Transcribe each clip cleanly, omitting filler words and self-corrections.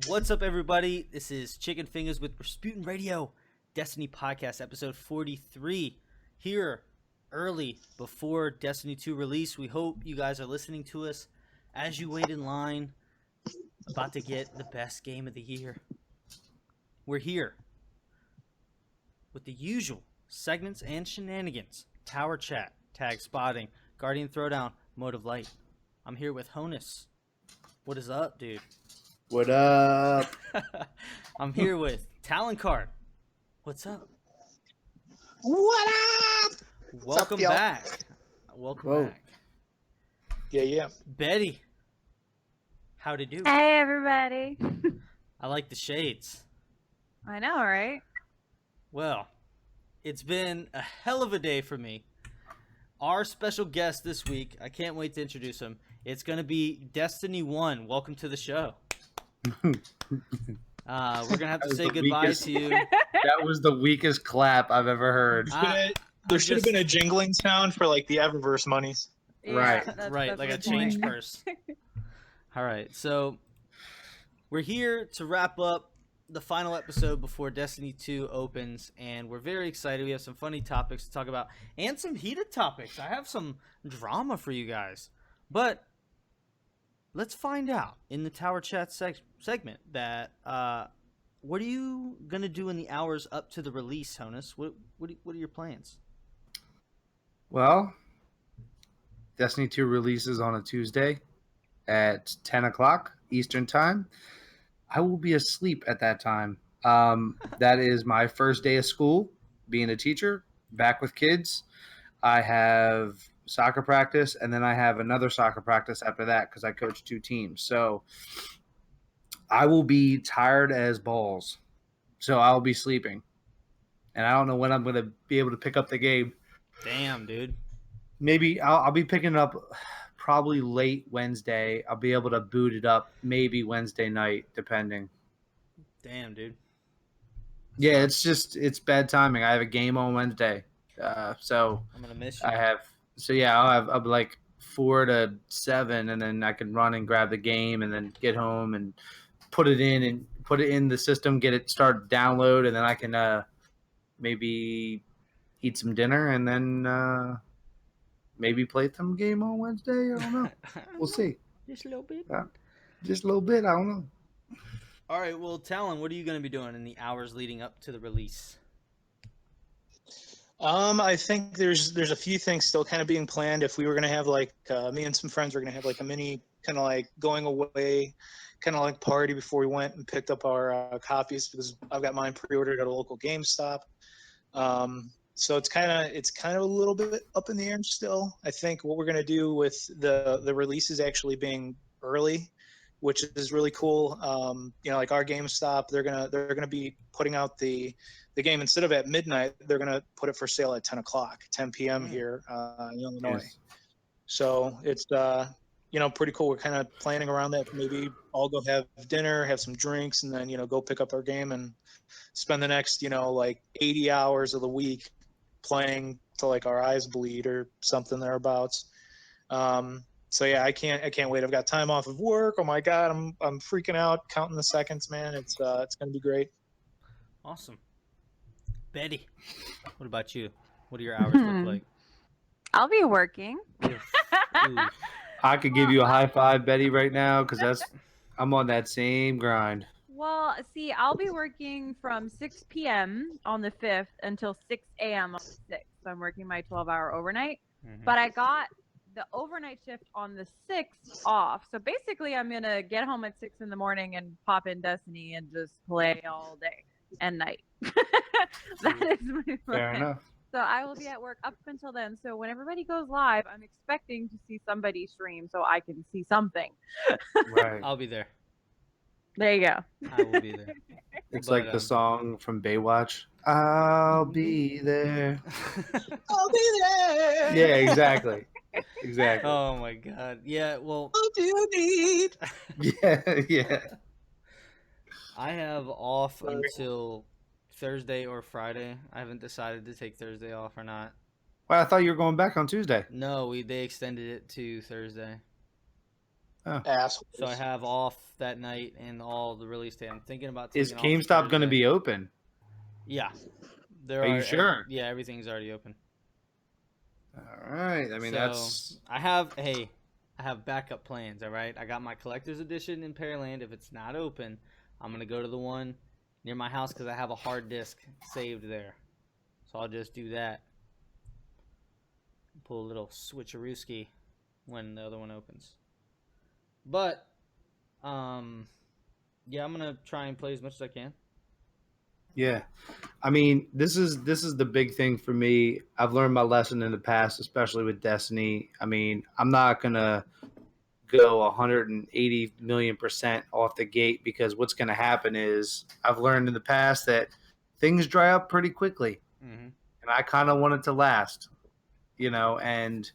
What's up, everybody? This is Chicken Fingers with Rasputin Radio, Destiny Podcast, episode 43. Here, early before Destiny 2 release. We hope you guys are listening to us as you wait in line, about to get the best game of the year. We're here with the usual segments and shenanigans: Tower Chat, Tag Spotting, Guardian Throwdown, Mode of Light. I'm here with Honus. What is up, dude? What up? I'm here with Talon Card. What's up? What up? Welcome back. Welcome back. Yeah. Betty. How'd it do? Hey, everybody. I like the shades. I know, right? Well, it's been a hell of a day for me. Our special guest this week, I can't wait to introduce him. It's going to be Destiny 1. Welcome to the show. We're going to have to say goodbye to you. That was the weakest clap I've ever heard. There should have been a jingling sound for like the Eververse monies. Yeah, Right. Right, like a change purse. All right, so we're here to wrap up the final episode before Destiny 2 opens, and we're very excited. We have some funny topics to talk about and some heated topics. I have some drama for you guys. But let's find out in the Tower Chat segment that what are you going to do in the hours up to the release, Honus? What are your plans? Well, Destiny 2 releases on a Tuesday at 10 o'clock Eastern Time. I will be asleep at that time. That is my first day of school, being a teacher, back with kids. I have soccer practice, and then I have another soccer practice after that because I coach 2 teams. So I will be tired as balls. So I'll be sleeping. And I don't know when I'm going to be able to pick up the game. Damn, dude. Maybe I'll be picking it up probably late Wednesday. I'll be able to boot it up maybe Wednesday night, depending. Damn, dude. Yeah, it's bad timing. I have a game on Wednesday. So I'm going to miss you. I'll be like 4 to 7, and then I can run and grab the game and then get home and put it in the system, get it started download, and then I can maybe eat some dinner and then maybe play some game on Wednesday. I don't know. We'll see. Just a little bit. Just a little bit. I don't know. All right, well, Talon, what are you going to be doing in the hours leading up to the release? I think there's a few things still kind of being planned. If we were gonna have like me and some friends were gonna have like a mini kind of like going away kind of like party before we went and picked up our copies, because I've got mine pre-ordered at a local GameStop. So it's kind of a little bit up in the air still. I think what we're gonna do with the releases actually being early, which is really cool. Like our GameStop, they're gonna be putting out the game instead of at midnight. They're gonna put it for sale at 10 p.m. here in Illinois. Yes. So it's pretty cool. We're kind of planning around that. Maybe all go have dinner, have some drinks, and then go pick up our game and spend the next like 80 hours of the week playing till like our eyes bleed or something thereabouts. So yeah, I can't wait. I've got time off of work. Oh my God, I'm freaking out, counting the seconds, man. It's gonna be great. Awesome. Betty, what about you? What do your hours look like? I'll be working. Ooh. I could give you a high five, Betty, right now, because I'm on that same grind. Well, see, I'll be working from 6 p.m. on the 5th until 6 a.m. on the 6th. So I'm working my 12-hour overnight. Mhm. But I got the overnight shift on the 6th off. So basically, I'm going to get home at 6 in the morning and pop in Destiny and just play all day and night. That is my plan. Fair enough. So I will be at work up until then. So when everybody goes live, I'm expecting to see somebody stream so I can see something. Right. I'll be there. There you go. I will be there. It's But, like the song from Baywatch. I'll be there. I'll be there. Yeah, exactly. Exactly. Oh my God. Yeah, well, What do you need? Yeah. I have off until Thursday or Friday. I haven't decided to take Thursday off or not. Well, I thought you were going back on Tuesday. No, they extended it to Thursday. Oh. Assholes. So I have off that night and all the release day. I'm thinking about Is taking off GameStop going to Thursday. be open? Yeah. There Are you sure? Yeah, everything's already open. All right. I mean, So, that's... I have backup plans, all right? I got my collector's edition in Pearland. If it's not open, I'm going to go to the one near my house because I have a hard disk saved there. So I'll just do that. Pull a little switcherooski when the other one opens. But, yeah, I'm going to try and play as much as I can. Yeah. I mean, this is the big thing for me. I've learned my lesson in the past, especially with Destiny. I mean, I'm not going to go 180 million% off the gate because what's going to happen is I've learned in the past that things dry up pretty quickly. Mm-hmm. And I kind of want it to last, and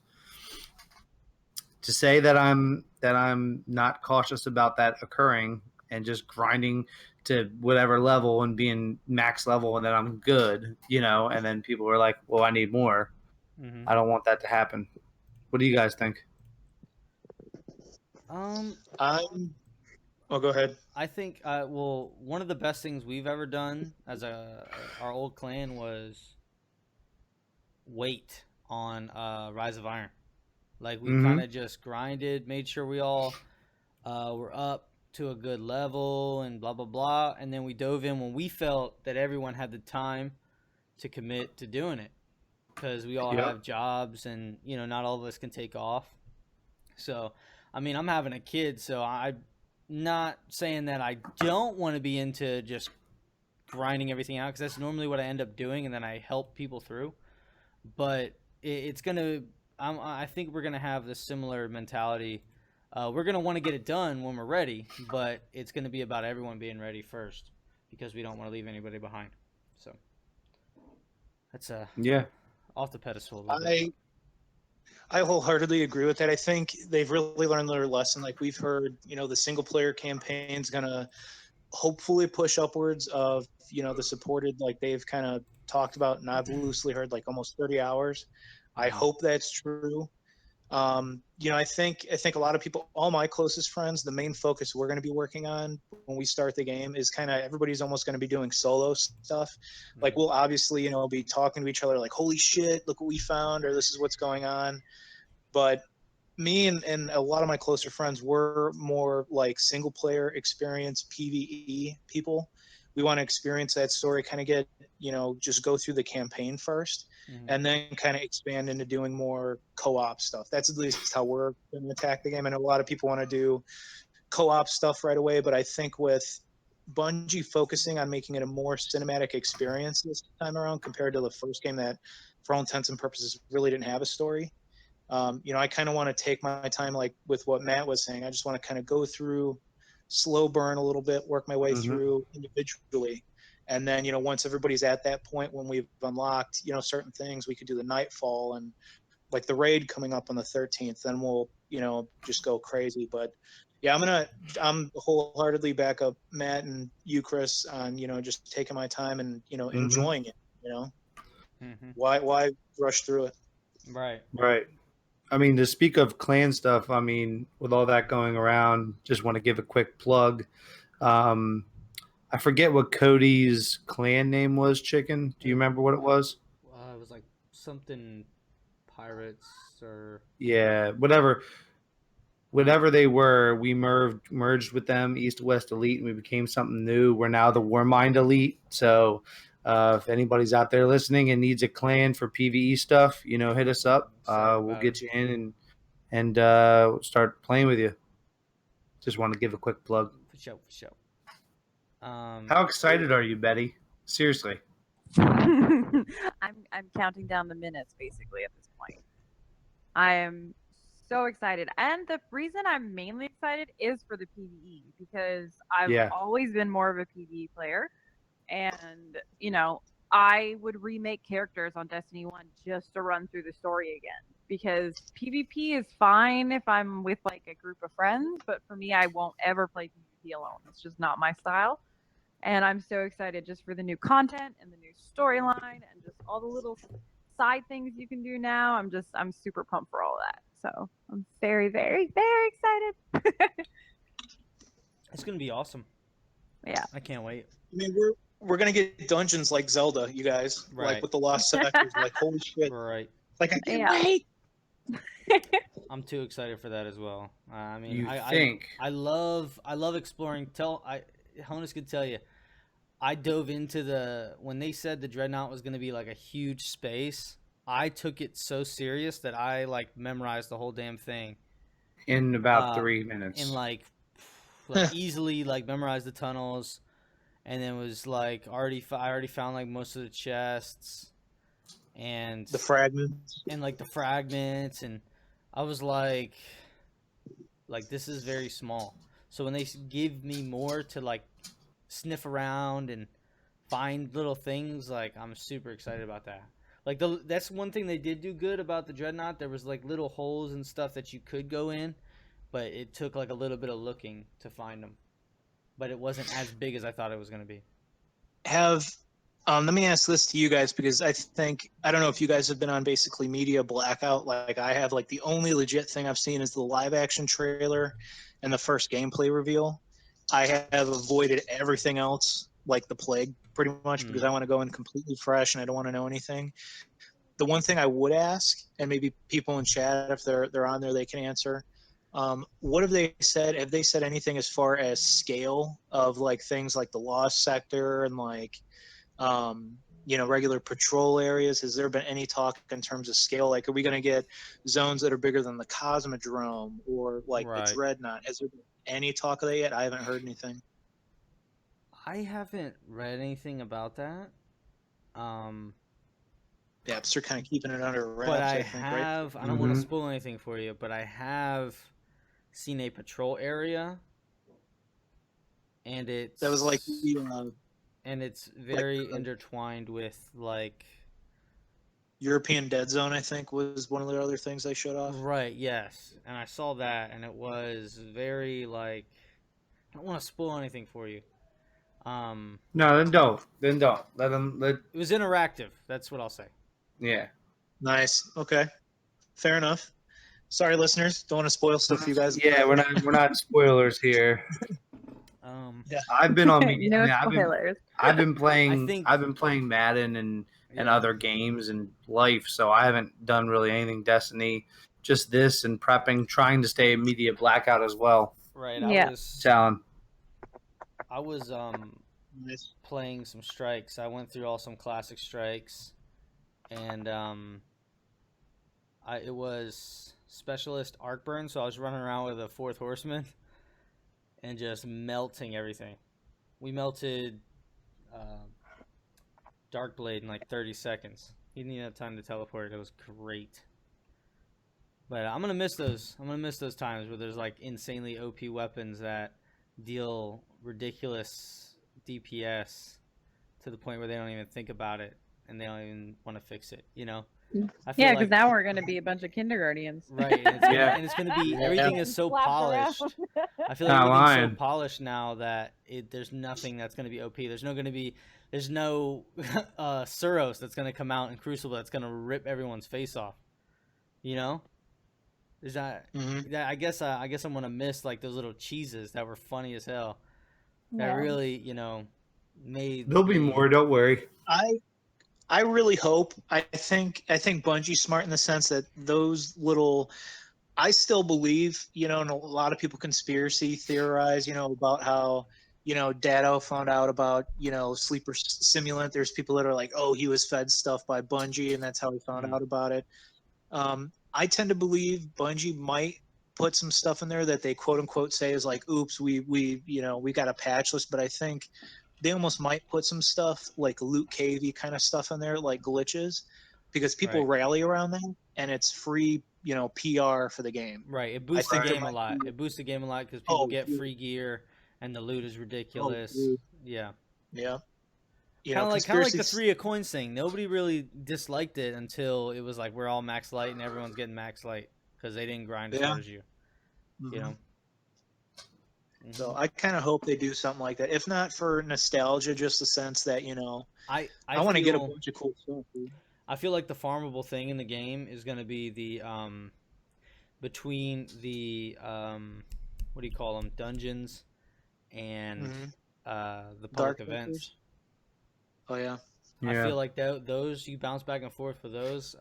to say that I'm not cautious about that occurring and just grinding to whatever level and being max level and then I'm good, and then people are like, well, I need more. Mm-hmm. I don't want that to happen. What do you guys think? Oh, go ahead. I think, one of the best things we've ever done as our old clan was wait on Rise of Iron. Like, we kind of just grinded, made sure we all were up to a good level and blah, blah, blah. And then we dove in when we felt that everyone had the time to commit to doing it. Because we all have jobs and, not all of us can take off. So, I mean, I'm having a kid, so I'm not saying that I don't want to be into just grinding everything out, because that's normally what I end up doing, and then I help people through. But it's going to... I think we're going to have this similar mentality. We're going to want to get it done when we're ready, but it's going to be about everyone being ready first because we don't want to leave anybody behind. So that's off the pedestal a little bit. I wholeheartedly agree with that. I think they've really learned their lesson. Like we've heard, the single player campaign's going to hopefully push upwards of, the supported, like they've kind of talked about, and I've loosely heard like almost 30 hours. I hope that's true. I think a lot of people, all my closest friends, the main focus we're going to be working on when we start the game is kind of everybody's almost going to be doing solo stuff. Like we'll obviously, be talking to each other like, holy shit, look what we found, or this is what's going on. But me and a lot of my closer friends were more like single player experience PvE people. We want to experience that story, kind of get, just go through the campaign first. And then kind of expand into doing more co-op stuff. That's at least how we're going to attack the game. I know a lot of people want to do co-op stuff right away, but I think with Bungie focusing on making it a more cinematic experience this time around compared to the first game that, for all intents and purposes, really didn't have a story. I kind of want to take my time, like with what Matt was saying. I just want to kind of go through, slow burn a little bit, work my way through individually. And then, once everybody's at that point when we've unlocked, certain things, we could do the Nightfall and like the raid coming up on the 13th, then we'll, just go crazy. But yeah, I'm wholeheartedly back up Matt and you, Chris, on, just taking my time and, enjoying it, Why rush through it? Right. I mean, to speak of clan stuff, I mean, with all that going around, just want to give a quick plug. I forget what Cody's clan name was, Chicken. Do you remember what it was? It was like something pirates or... Yeah, whatever they were, we merged with them, East-West Elite, and we became something new. We're now the Warmind Elite. So if anybody's out there listening and needs a clan for PvE stuff, hit us up. We'll get you in and start playing with you. Just want to give a quick plug. For sure. How excited are you, Betty? Seriously. I'm counting down the minutes basically at this point. I am so excited, and the reason I'm mainly excited is for the PvE because I've always been more of a PvE player, and I would remake characters on Destiny 1 just to run through the story again, because PvP is fine if I'm with like a group of friends, but for me, I won't ever play PvP alone. It's just not my style. And I'm so excited just for the new content and the new storyline and just all the little side things you can do now. I'm super pumped for all of that. So I'm very, very, very excited. It's gonna be awesome. Yeah. I can't wait. I mean, we're gonna get dungeons like Zelda, you guys, Right. like with the lost sectors. Like, holy shit! Right. Like, I can't Yeah. wait. I'm too excited for that as well. I mean, You I think? I love exploring. Honus could tell you, I dove into when they said the Dreadnought was going to be like a huge space. I took it so serious that I like memorized the whole damn thing In about 3 minutes. and like easily like memorized the tunnels, and then was like I already found like most of the chests and The fragments. and like the fragments, and I was like this is very small. So when they give me more to like sniff around and find little things, like I'm super excited about that. Like that's one thing they did do good about the Dreadnought. There was like little holes and stuff that you could go in, but it took like a little bit of looking to find them. But it wasn't as big as I thought it was going to be. Let me ask this to you guys, because I don't know if you guys have been on basically media blackout like I have. Like, the only legit thing I've seen is the live action trailer and the first gameplay reveal. I have avoided everything else like the plague pretty much because I want to go in completely fresh and I don't want to know anything. The one thing I would ask, and maybe people in chat, if they're on there, they can answer. What have they said? Have they said anything as far as scale of like things like the lost sector and like regular patrol areas? Has there been any talk in terms of scale? Like, are we going to get zones that are bigger than the Cosmodrome or like the Dreadnought? Has there been any talk of that yet? I haven't heard anything. I haven't read anything about that. Yeah, so they're kind of keeping it under wraps. But I don't want to spoil anything for you, but I have seen a patrol area, and that was like the and it's very intertwined with like European Dead Zone, I think, was one of the other things they showed off. Right, yes. And I saw that, and it was very like, I don't want to spoil anything for you. No, then don't. Let it was interactive. That's what I'll say. Yeah. Nice. Okay. Fair enough. Sorry, listeners. Don't want to spoil stuff for you guys. Yeah, we're not spoilers here. Yeah. I've been on media. No spoilers. I've been playing Madden and other games and life, so I haven't done really anything Destiny. Just this and prepping, trying to stay in media blackout as well. Right. I was playing some strikes. I went through some classic strikes, and it was specialist arc burn, so I was running around with a fourth horseman and just melting everything. We melted Darkblade in like 30 seconds. He didn't even have time to teleport. It was great. But I'm gonna miss those. I'm gonna miss those times where there's like insanely OP weapons that deal ridiculous DPS to the point where they don't even think about it and they don't even want to fix it. You know? Yeah, because now we're gonna be a bunch of kindergartens. Right. And it's gonna be everything is so polished. I feel like everything's so polished now that there's nothing that's gonna be OP. There's no Suros that's gonna come out in Crucible that's gonna rip everyone's face off. You know? Is that? I guess I'm gonna miss like those little cheeses that were funny as hell. That really, made. There'll be more. Don't worry. I really hope. I think Bungie's smart in the sense that those little. I still believe, and a lot of people conspiracy theorize, about how, Dado found out about, Sleeper Simulant. There's people that are like, oh, he was fed stuff by Bungie, and that's how he found out about it. I tend to believe Bungie might put some stuff in there that they quote unquote say is like, oops, we got a patch list, but I think they almost might put some stuff like loot cavey kind of stuff in there, like glitches, because people rally around that and it's free, PR for the game. Right. It boosts the game a lot. It boosts the game a lot because people get free gear and the loot is ridiculous. Yeah. Kind of like the 3 of coins thing. Nobody really disliked it until it was like we're all max light and everyone's getting max light because they didn't grind as hard as you. You know. So I kind of hope they do something like that. If not for nostalgia, just the sense that I want to get a bunch of cool stuff. Dude. I feel like the farmable thing in the game is going to be between the what do you call them, dungeons and the public Dark events. Sectors? Oh yeah. I feel like those you bounce back and forth for those.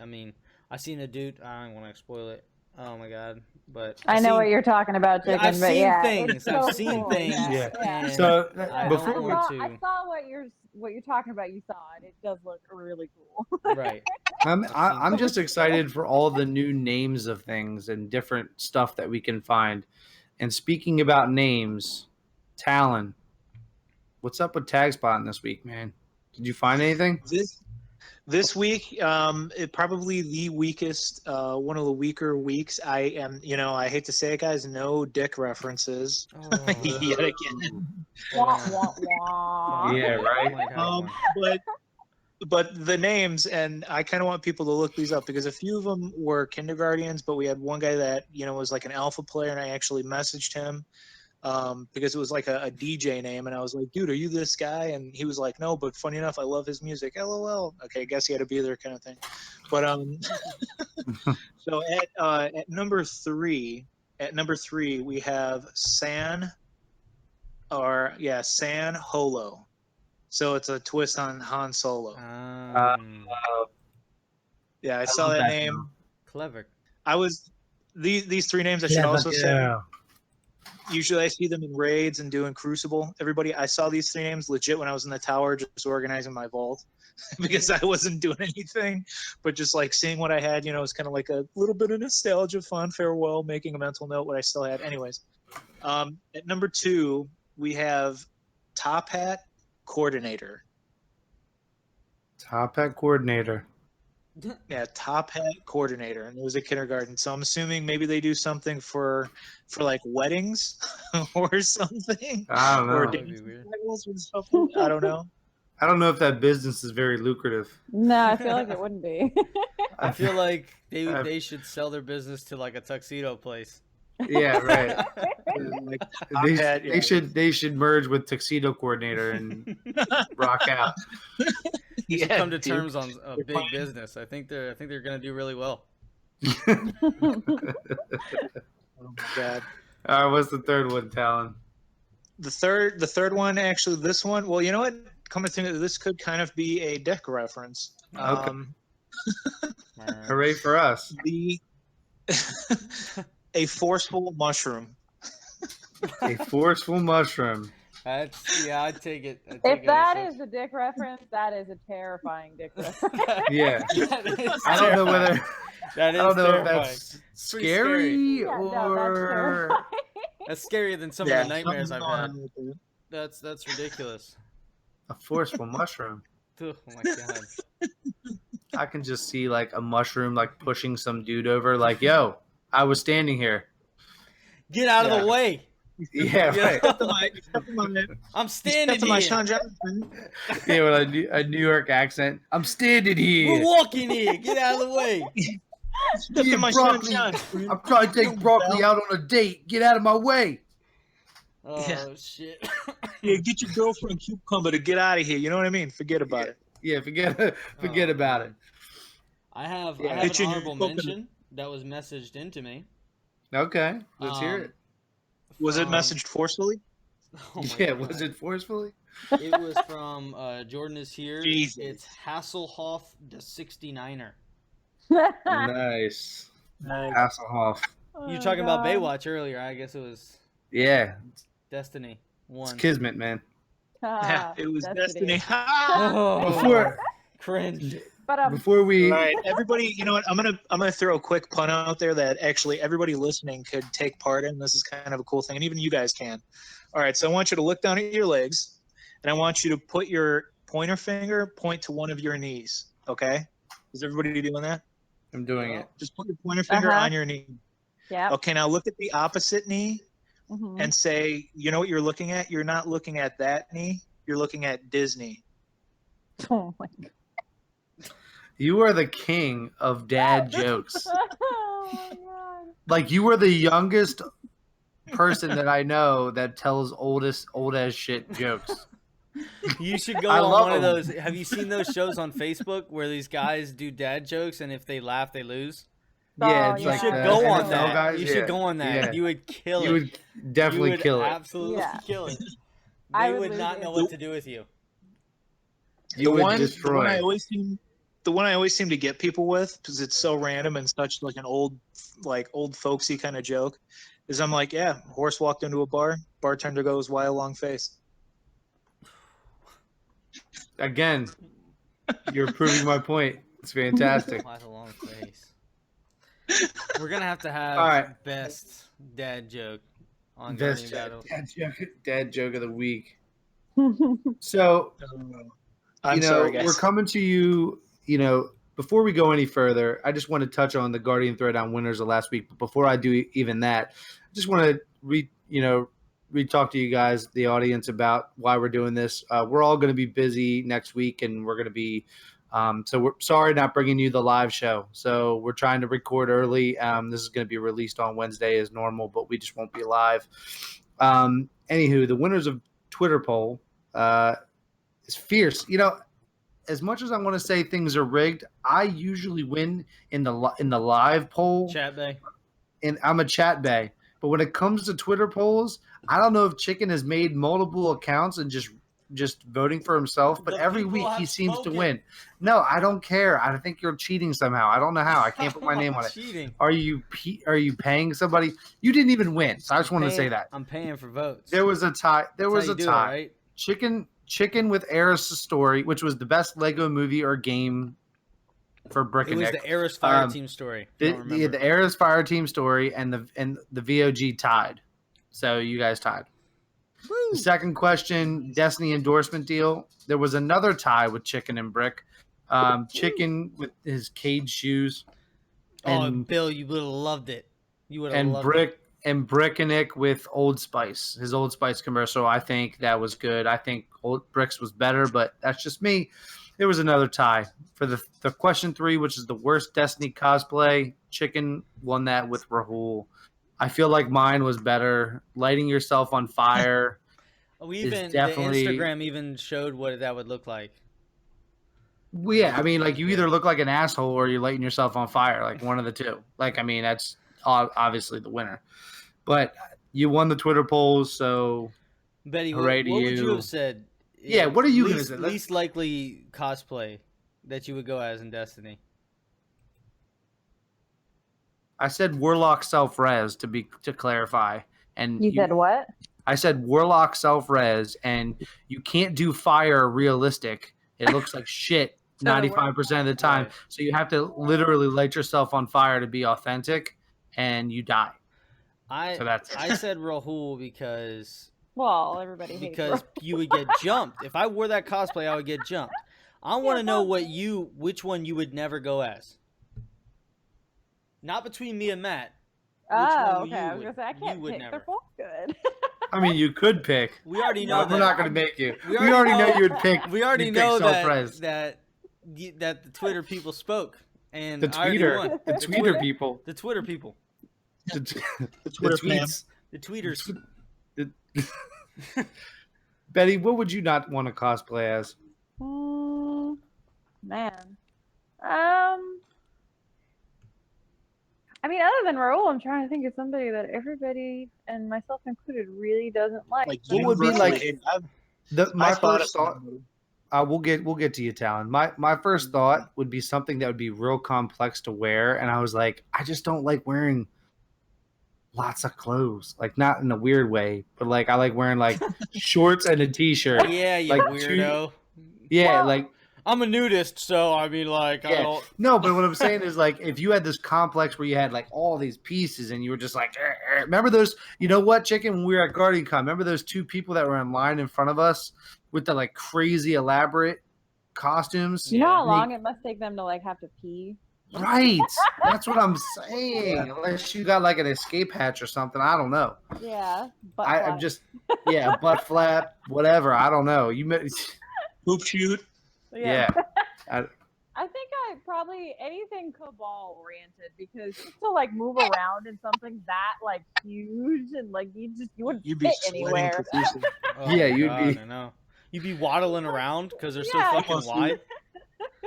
I mean, I seen a dude. I don't want to spoil it. Oh my god! But I know what you're talking about, Chicken. I've but seen yeah, things. it's so I've seen cool. things. Yeah. And So I before don't want to. I saw what you're talking about. You saw it. It does look really cool. Right. I'm just excited for all the new names of things and different stuff that we can find. And speaking about names, Talon, what's up with Tag Spotting this week, man? Did you find anything? This week, it probably the weakest, one of the weaker weeks. I am, I hate to say it, guys, no dick references yet again. Wah, wah, wah. Yeah, right. But the names, and I kind of want people to look these up because a few of them were kindergartens, but we had one guy that was like an alpha player, and I actually messaged him. Because it was like a DJ name, and I was like, dude, are you this guy? And he was like, no, but funny enough, I love his music. LOL. Okay, I guess he had to be there, kind of thing. But so at number three, we have San Holo. So it's a twist on Han Solo. Yeah, I saw that name. Clever. These three names I should also say. Usually I see them in raids and doing Crucible. I saw these three names legit when I was in the tower just organizing my vault because I wasn't doing anything, but just like seeing what I had, it was kind of like a little bit of nostalgia, fun farewell, making a mental note what I still had. Anyways, at number 2, we have Top Hat Coordinator. Top Hat Coordinator. Yeah, Top Hat Coordinator, and it was a kindergarten. So I'm assuming maybe they do something for like weddings or something. I don't know. Or That'd be weird. or something. I don't know. I don't know if that business is very lucrative. No, I feel like it wouldn't be. I feel like they should sell their business to like a tuxedo place. Yeah, right. Like, They should merge with Tuxedo Coordinator and rock out. You should come to terms on a big business. I think they're gonna do really well. Oh my god. All right, what's the third one, Talon? The third one, actually, this one. Well, you know what? Come to think of it, this could kind of be a dick reference. Okay. Hooray for us! A forceful mushroom. A forceful mushroom. I'd take it. If that is a dick reference, that is a terrifying dick reference. Yeah. I don't know whether. I don't know if that's scary Yeah, or. no, that's terrifying. That's scarier than some of the nightmares I've had. That's ridiculous. A forceful mushroom. Oh my god. I can just see like a mushroom like pushing some dude over, like, yo, I was standing here. Get out of the way. Yeah, right. I'm standing here. My Sean Johnson. Yeah, with a New York accent. I'm standing here. We're walking here. Get out of the way. Broccoli. I'm trying to take broccoli out on a date. Get out of my way. Oh shit. Yeah, get your girlfriend Cucumber to get out of here. You know what I mean? Forget about it. Yeah, forget about it. I have an honorable mention that was messaged into me. Okay, let's hear it. Was it messaged forcefully? Oh yeah, was it forcefully? It was from Jordan is here. Jesus. It's Hasselhoff the 69er. Nice. Hasselhoff. You were talking about Baywatch earlier. I guess it was Yeah. Destiny 1. It's Kismet, man. Yeah, it was Destiny. Before cringe. Before we All right, everybody, you know what? I'm gonna throw a quick pun out there that actually everybody listening could take part in. This is kind of a cool thing, and even you guys can. All right, so I want you to look down at your legs, and I want you to put your pointer finger point to one of your knees. Okay? Is everybody doing that? I'm doing it. Just put your pointer finger on your knee. Yeah. Okay, now look at the opposite knee and say, you know what you're looking at? You're not looking at that knee. You're looking at Disney. Oh my god. You are the king of dad jokes. Oh my god. Like, you are the youngest person that I know that tells old as shit jokes. You should go I on love one of them. those. Have you seen those shows on Facebook where these guys do dad jokes and if they laugh, they lose? Yeah, it's You like should the go on NFL that. guys, You yeah. should go on that. Yeah. You would kill it. You would definitely You would kill it. absolutely Yeah. kill it. I They would would lose not it. know what to do with you. You would destroy. The one I always seem to get people with, because it's so random and such like an old folksy kind of joke, is I'm like, yeah, horse walked into a bar, bartender goes, why a long face? Again, you're proving my point. It's fantastic. Why the long face? We're gonna have to have All right. best dad joke on Best Guardian Battle. dad joke of the week. So, I'm sorry, guys. we're coming to you, before we go any further, I just want to touch on the Guardian Throwdown winners of last week. But before I do even that, I just want to re-talk to you guys, the audience, about why we're doing this. We're all going to be busy next week, and we're going to be so we're sorry not bringing you the live show. So we're trying to record early. This is going to be released on Wednesday as normal, but we just won't be live. Anywho, the winners of Twitter poll is fierce. As much as I want to say things are rigged, I usually win in the live poll. Chat Bay. And I'm a chat bay. But when it comes to Twitter polls, I don't know if Chicken has made multiple accounts and just voting for himself, but every week he seems to win. No, I don't care. I think you're cheating somehow. I don't know how. I can't put my name on it. Cheating. Are you paying somebody? You didn't even win. So I just wanted to say that. I'm paying for votes. There was a tie. Right? Chicken with Eris' story, which was the best Lego movie or game for Brick It and was Nick. the Eris Fire Team story. The Eris Fire Team story and the VOG tied. So you guys tied. Woo. The second question, Destiny endorsement deal. There was another tie with Chicken and Brick. Chicken with his cage shoes. And, Bill, you would have loved it. You would have and loved Brick it. and Brick and Nick with Old Spice. His Old Spice commercial. I think that was good. I think Brick's was better, but that's just me. There was another tie for the question 3, which is the worst Destiny cosplay. Chicken won that with Rahul. I feel like mine was better. Lighting yourself on fire. The definitely... Instagram even showed what that would look like. Well, yeah, I mean, like you either look like an asshole or you're lighting yourself on fire, like one of the two. Like, I mean, that's obviously the winner. But you won the Twitter polls, so Betty, what hooray to would you have said? Yeah, what are you going to say? Least likely cosplay that you would go as in Destiny. I said Warlock self-res to clarify. And you said what? I said Warlock self-res, and you can't do fire realistic. It looks like shit 95% of the time. Right. So you have to literally light yourself on fire to be authentic, and you die. I said Rahul because everybody hates because you would get jumped. If I wore that cosplay, I would get jumped. I want to know which one you would never go as. Not between me and Matt. Oh, okay. I was gonna say I can't pick. They're both good. I mean, you could pick. We already know. We're not going to make you. We already know you would pick. We already know that the Twitter people spoke, and the Twitter people. The Twitter people. The Twitter tweets. The tweeters. Betty, what would you not want to cosplay as? Man. I mean, other than Raul, I'm trying to think of somebody that everybody, and myself included, really doesn't like. What would be like my first thought? We'll get to you, Talon. My first thought would be something that would be real complex to wear, and I was like, I just don't like wearing lots of clothes, like not in a weird way, but like I like wearing like shorts and a t-shirt. Yeah, you like weirdo. Like I'm a nudist, so I mean, like, I don't... No, but what I'm saying is, like, if you had this complex where you had, like, all these pieces and you were just like, remember those, you know what, Chicken, when we were at Guardian Con, remember those 2 people that were in line in front of us with the, like, crazy elaborate costumes? You know how long it must take them to, like, have to pee? Right. That's what I'm saying. Yeah. Unless you got, like, an escape hatch or something. I don't know. Yeah. I'm just, butt flap, whatever. I don't know. Hoop shoot. Yeah. I think I probably anything cabal oriented, because just to like move around in something that like huge and like you wouldn't fit anywhere. I know. You'd be waddling around because they're so fucking wide.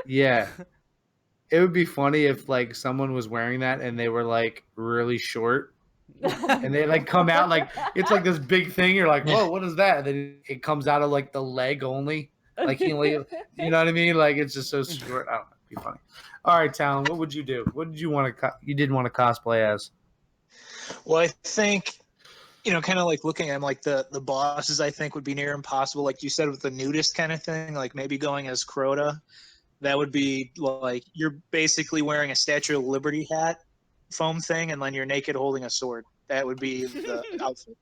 Yeah. It would be funny if like someone was wearing that and they were like really short, and they like come out like it's like this big thing. You're like, whoa, what is that? And then it comes out of like the leg only. Like you know what I mean? Like it's just so short. I don't know. It'd be funny. All right, Talon, what would you do? What did you want to? You didn't want to cosplay as? Well, I think, kind of like looking at like the bosses, I think would be near impossible. Like you said, with the nudist kind of thing, like maybe going as Crota, that would be like you're basically wearing a Statue of Liberty hat, foam thing, and then you're naked holding a sword. That would be the outfit.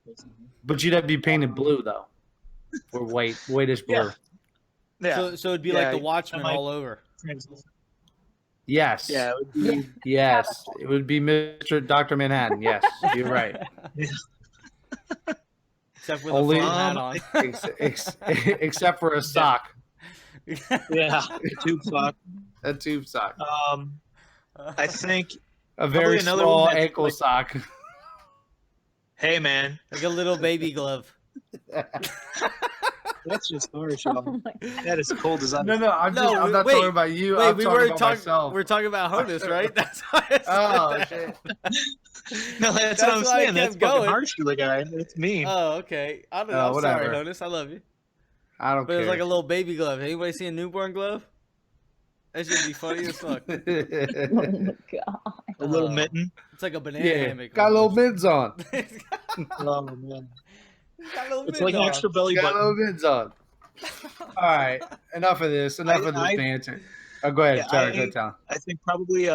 But you'd have to be painted blue though, or whitish blue. Yeah. So it'd be like the Watchmen all over. Yes. Yeah. It would be, Yes. It would be Dr. Manhattan. Yes, you're right. Except with Only- a hat on. Except for a sock, yeah. Tube sock. a tube sock, I think. a very another small one that's ankle like- sock. Hey, man, Like a little baby glove. that's just harsh. Oh my God. That is cold as ice. No, I'm No, not wait, talking about you. Wait, I'm we talking were about talking. myself. We're talking about Honus, right? That's why. I said Oh that. shit! No, that's That's what I'm why I saying. That's kept fucking going. harsh to the guy. That's mean. Oh, okay. I'm sorry, whatever. Honus. I love you. I don't But it was care. like a little baby glove. Anybody see a newborn glove? That should be funny as fuck. Oh my God. A little Oh. mitten. It's like a banana yeah, hammock. got little almost. mids on. It's Oh man, got little it's mids like on. extra belly Got button. little mids on. All right, enough of this. Enough of this I- banter. Oh, go ahead, Yeah, Tyler. Go ahead, Talon. I think probably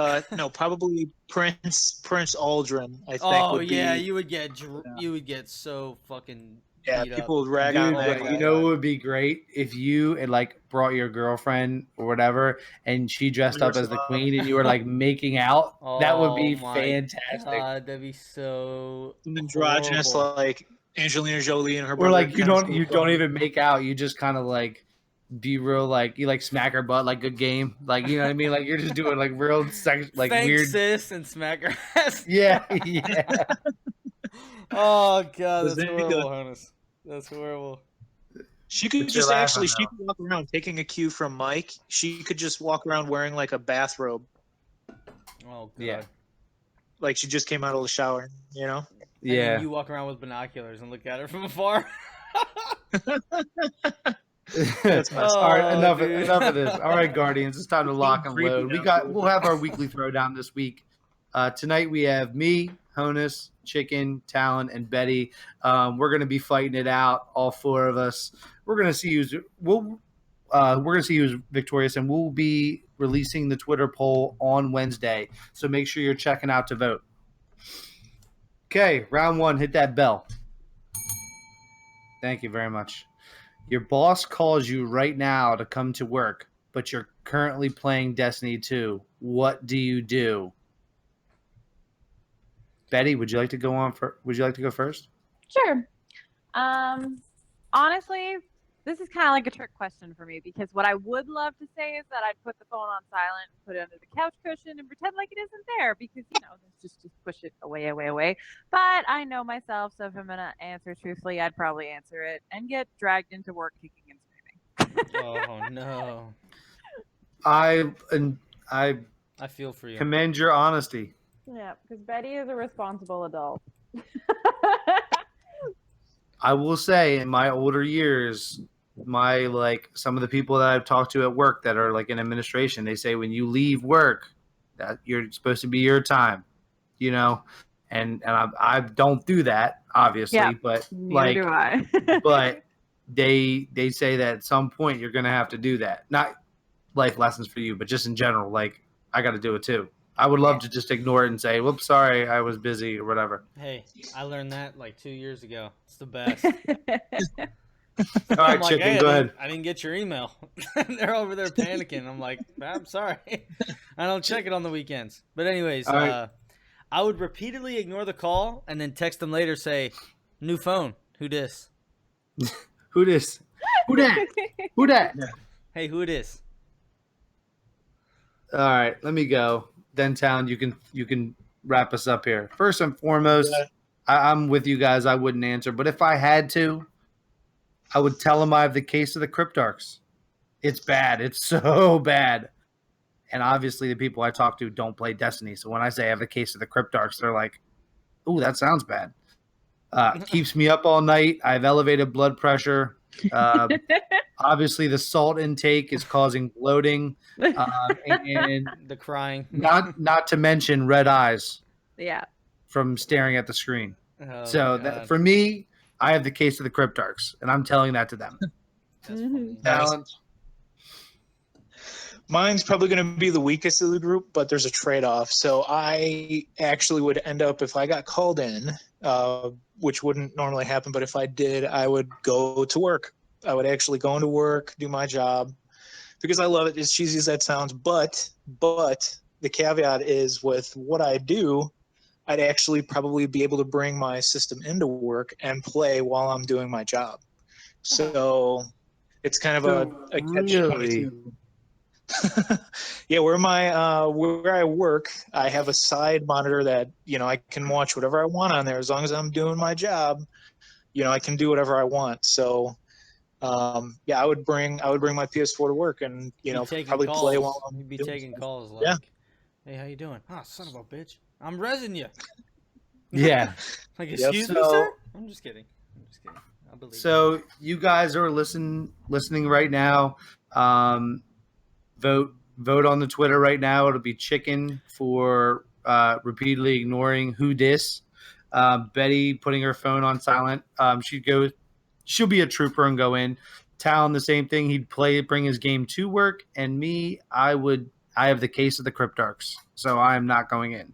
probably Prince Aldrin. I think. Oh would yeah, be, you would get you would get so fucking yeah. beat People up. would rag Dude, on Oh that but my you guy. know what would be great if you had like brought your girlfriend or whatever, and she dressed up as the queen, and you were like making out. That would be Oh my fantastic. God, that'd be so Some androgynous horrible. like Angelina Jolie and her Or brother. like you kinda don't stuff. even make out. You just kind of like be real, like you like smack her butt like good game, like you know what I mean. Like you're just doing like real sex, like Thanks, weird. sis, and smack her ass. Yeah. Oh God, Was that's that horrible, good? Honus. That's horrible. She could But you're just laughing, she could walk around taking a cue from Mike. She could just walk around wearing like a bathrobe, Oh God. Yeah. like she just came out of the shower. You know. And then Yeah. you walk around with binoculars and look at her from afar. That's messed All right, Oh, enough dude. of this. All right, Guardians, it's time to lock and creepy load. now, We'll have our weekly throwdown this week. Tonight we have me, Honus, Chicken, Talon, and Betty. We're gonna be fighting it out, all four of us. We're gonna see who's victorious, and we'll be releasing the Twitter poll on Wednesday. So make sure you're checking out to vote. Okay, round one. Hit that bell. Thank you very much. Your boss calls you right now to come to work, but you're currently playing Destiny 2. What do you do? Betty, would you like to go on? Would you like to go first? Sure. Honestly, this is kind of like a trick question for me because what I would love to say is that I'd put the phone on silent and put it under the couch cushion and pretend like it isn't there because, just push it away. But I know myself, so if I'm going to answer truthfully, I'd probably answer it and get dragged into work kicking and screaming. Oh no. I feel for you. commend your honesty. Yeah, because Betty is a responsible adult. I will say, in my older years, some of the people that I've talked to at work that are like in administration, they say when you leave work, that you're supposed to be your time, and I don't do that obviously, Yeah, but Neither do I. but they say that at some point you're gonna have to do that. Not life lessons for you, but just in general, like I got to do it too. I would love to just ignore it and say, "Whoops, sorry, I was busy" or whatever. Hey, I learned that like 2 years ago. It's the best. All right, I'm like, Chicken, "Hey, go ahead. I didn't get your email. They're over there panicking. I'm like, I'm sorry. I don't check it on the weekends. But anyways, All right. I would repeatedly ignore the call and then text them later, say, new phone. Who dis? Who this? Who that? Who that? Hey, who it is? All right, let me go. Then, Town, you can wrap us up here. First and foremost, I'm with you guys. I wouldn't answer, but if I had to, I would tell them I have the case of the Cryptarchs. It's bad. It's so bad. And obviously the people I talk to don't play Destiny. So when I say I have the case of the Cryptarchs, they're like, "Ooh, that sounds bad." Keeps me up all night. I have elevated blood pressure. Obviously, the salt intake is causing bloating, and The crying. not to mention red eyes Yeah. from staring at the screen. Oh, So for me, I have the case of the Cryptarchs, and I'm telling that to them. that's funny. Talent. Mine's probably going to be the weakest of the group, but there's a trade-off. So I actually would end up, if I got called in, which wouldn't normally happen, but if I did, I would go to work. I would actually go into work, do my job, because I love it, as cheesy as that sounds. But the caveat is, with what I do, I'd actually probably be able to bring my system into work and play while I'm doing my job. So it's kind of a catch-22. Yeah, where I work, I have a side monitor that, I can watch whatever I want on there. As long as I'm doing my job, I can do whatever I want. So I would bring my PS4 to work and probably play while I'm You'd be doing taking stuff. calls like, Yeah. "Hey, how you doing? Oh, son of a bitch, I'm rezzing you." Yeah. Like, Yep. excuse me, sir? I'm just kidding. I believe you. So you guys are listening right now. Vote on the Twitter right now. It'll be chicken for repeatedly ignoring who dis. Betty putting her phone on silent. She'll be a trooper and go in. Talon, the same thing. He'd bring his game to work. And me, I have the case of the Cryptarchs, so I'm not going in.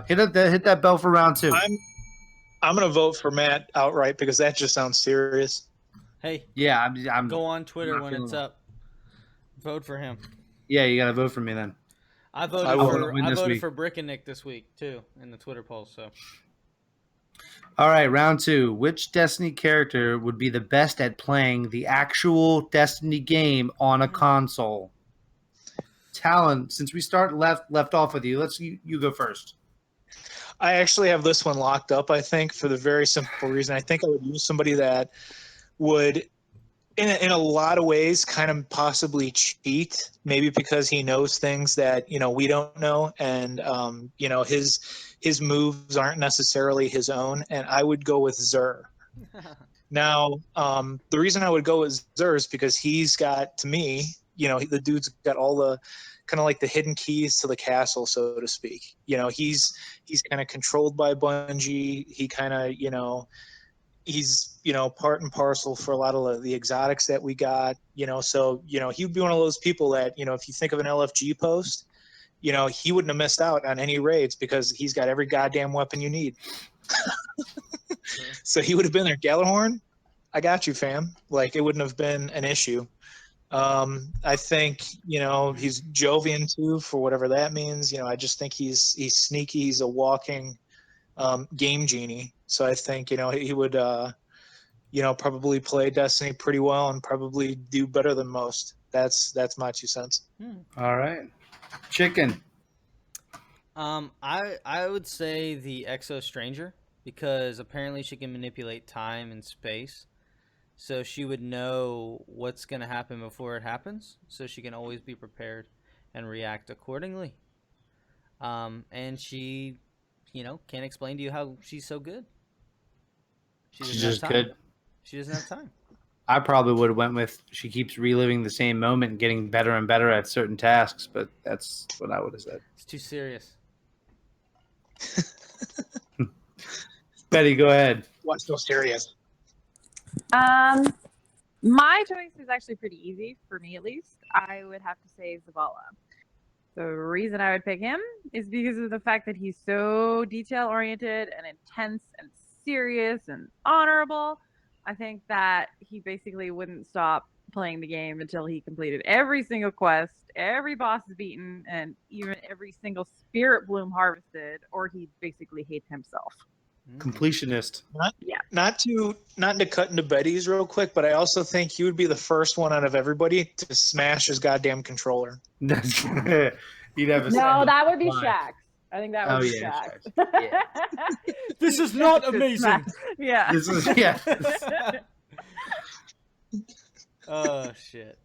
Hit that bell for round 2. I'm gonna vote for Matt outright because that just sounds serious. Hey, Yeah, I'm go on Twitter not when it's feeling up. Vote for him. Yeah, you gotta vote for me then. I I will. voted for Brick and Nick this week too in the Twitter poll. So All right, round 2. Which Destiny character would be the best at playing the actual Destiny game on a console? Talon, since we left off with you, you go first. I actually have this one locked up, I think, for the very simple reason. I think I would use somebody that would, in a lot of ways, kind of possibly cheat, maybe because he knows things that, we don't know. And, his moves aren't necessarily his own. And I would go with Xur. Now, the reason I would go with Xur is because he's got, to me, the dude's got all the kind of like the hidden keys to the castle, so to speak. He's kind of controlled by Bungie. He kind of, he's, part and parcel for a lot of the exotics that we got, so, he'd be one of those people that, if you think of an LFG post, he wouldn't have missed out on any raids because he's got every goddamn weapon you need. So he would have been there. Galahorn, I got you, fam. Like, it wouldn't have been an issue. I think, he's Jovian too, for whatever that means. I just think he's sneaky. He's a walking game genie. So I think, he would, probably play Destiny pretty well and probably do better than most. That's my 2 cents. All right. Chicken. I would say the Exo Stranger, because apparently she can manipulate time and space. So she would know what's going to happen before it happens, so she can always be prepared and react accordingly. And she, can't explain to you how she's so good. She's just good. She doesn't have time. I probably would have went with she keeps reliving the same moment and getting better and better at certain tasks, but that's what I would have said. It's too serious. Betty, go ahead. What's so serious? My choice is actually pretty easy for me, at least. I would have to say Zavala. The reason I would pick him is because of the fact that he's so detail-oriented and intense and serious and honorable. I think that he basically wouldn't stop playing the game until he completed every single quest, every boss is beaten, and even every single spirit bloom harvested, or he'd basically hate himself. Completionist. Not to cut into Betty's real quick, but I also think he would be the first one out of everybody to smash his goddamn controller. He'd have a No, that would be Why? Shaq. I think that would be Shaq. Yeah. This is not amazing. Yeah. This is Oh shit.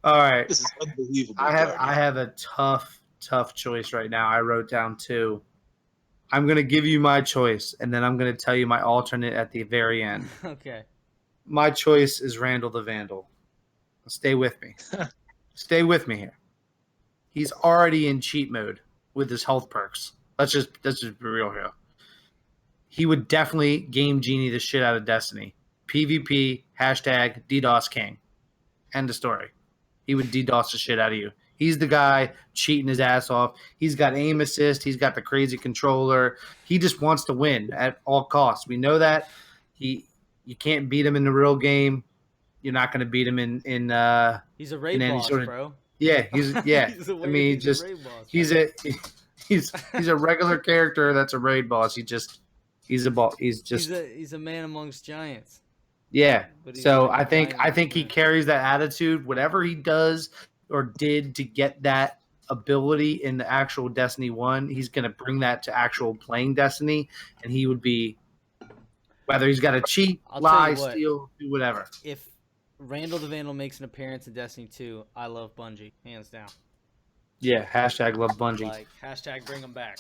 All right. This is unbelievable. I Guardian. have a tough choice right now. I wrote down 2. I'm gonna give you my choice, and then I'm gonna tell you my alternate at the very end. Okay. My choice is Randall the Vandal. Stay with me. Stay with me here. He's already in cheat mode with his health perks. Let's just be real here. He would definitely game genie the shit out of Destiny. PvP, hashtag DDoS King. End of story. He would DDoS the shit out of you. He's the guy cheating his ass off. He's got aim assist. He's got the crazy controller. He just wants to win at all costs. We know that. You can't beat him in the real game. You're not going to beat him in He's a raid boss, bro. Yeah, he's yeah. He's I mean, a raid boss, he's a regular character that's a raid boss. He's a man amongst giants. Yeah. But he's So like I a think giant he man. carries that attitude. Whatever he does or did to get that ability in the actual Destiny 1, he's going to bring that to actual playing Destiny, and he would be, whether he's got to cheat, I'll tell lie, you what. steal, do whatever. If Randall the Vandal makes an appearance in Destiny 2, I love Bungie, hands down. Yeah, hashtag love Bungie. Like, hashtag bring them back.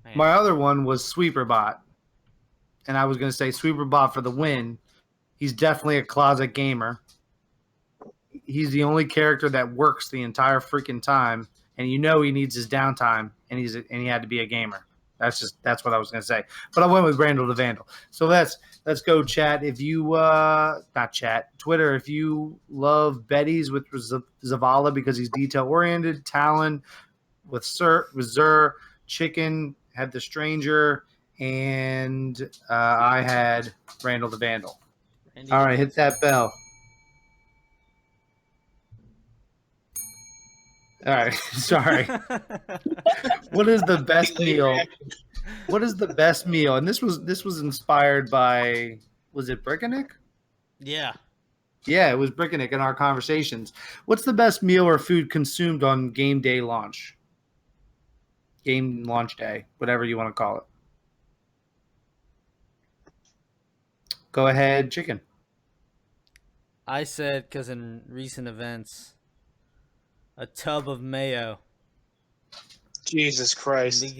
Man. My other one was Sweeperbot. And I was going to say Sweeperbot for the win. He's definitely a closet gamer. He's the only character that works the entire freaking time. And you know he needs his downtime. And he had to be a gamer. That's what I was going to say. But I went with Randall the Vandal. So let's go chat. If you, not chat, Twitter, if you love Betty's with Zavala because he's detail-oriented, Talon with Zur, Chicken had the Stranger, and I had Randall the Vandal. Randy All right, hit that bell. All right, sorry. What is the best meal? What is the best meal? And this was inspired by, was it Brickenick? Yeah. Yeah, it was Brickenick in our conversations. What's the best meal or food consumed on game day launch? Game launch day, whatever you want to call it. Go ahead, Chicken. I said, because in recent events, a tub of mayo. Jesus Christ.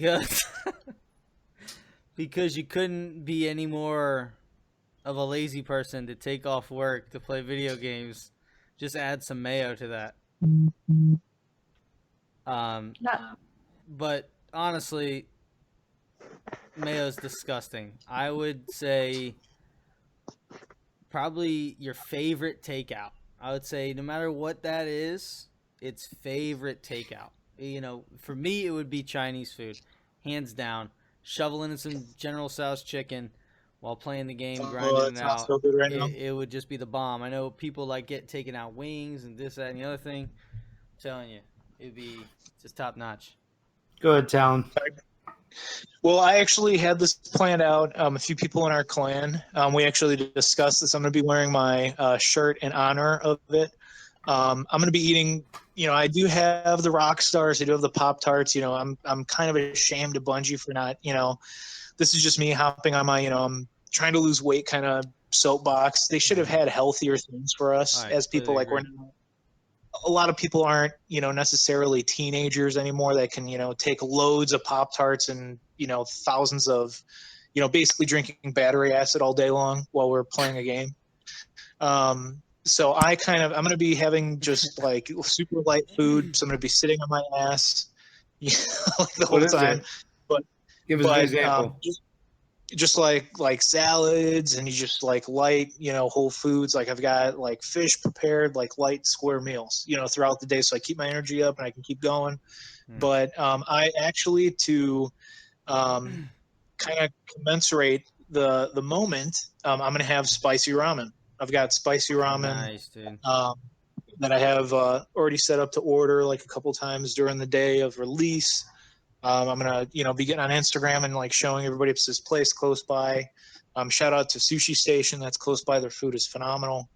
Because you couldn't be any more of a lazy person to take off work to play video games. Just add some mayo to that. But honestly, mayo's disgusting. I would say probably your favorite takeout. I would say no matter what that is, it's favorite takeout. You know, for me, it would be Chinese food, hands down. Shoveling in some General Tso's chicken while playing the game, grinding it out. So good right now. It would just be the bomb. I know people like taking out wings and this, that, and the other thing. I'm telling you, it'd be just top notch. Go ahead, Talon. Well, I actually had this planned out. A few people in our clan, we actually discussed this. I'm going to be wearing my shirt in honor of it. I'm going to be eating. You know, I do have the rock stars. I do have the Pop-Tarts. You know, I'm kind of ashamed of Bungie for not. You know, this is just me hopping on my. You know, I'm trying to lose weight kind of soapbox. They should have had healthier things for us as people. Like we're. A lot of people aren't, you know, necessarily teenagers anymore that can, you know, take loads of Pop-Tarts and, you know, thousands of, you know, basically drinking battery acid all day long while we're playing a game. So I'm going to be having just like super light food. So I'm going to be sitting on my ass like the whole time. But give us an example. Just like salads and you just like light, you know, whole foods. Like I've got like fish prepared, like light square meals, you know, throughout the day. So I keep my energy up and I can keep going. But I actually to kind of commensurate the moment, I'm going to have spicy ramen. I've got spicy ramen. Nice, dude. That I have already set up to order like a couple times during the day of release. I'm gonna, you know, be getting on Instagram and like showing everybody it's this place close by. Shout out to Sushi Station that's close by. Their food is phenomenal.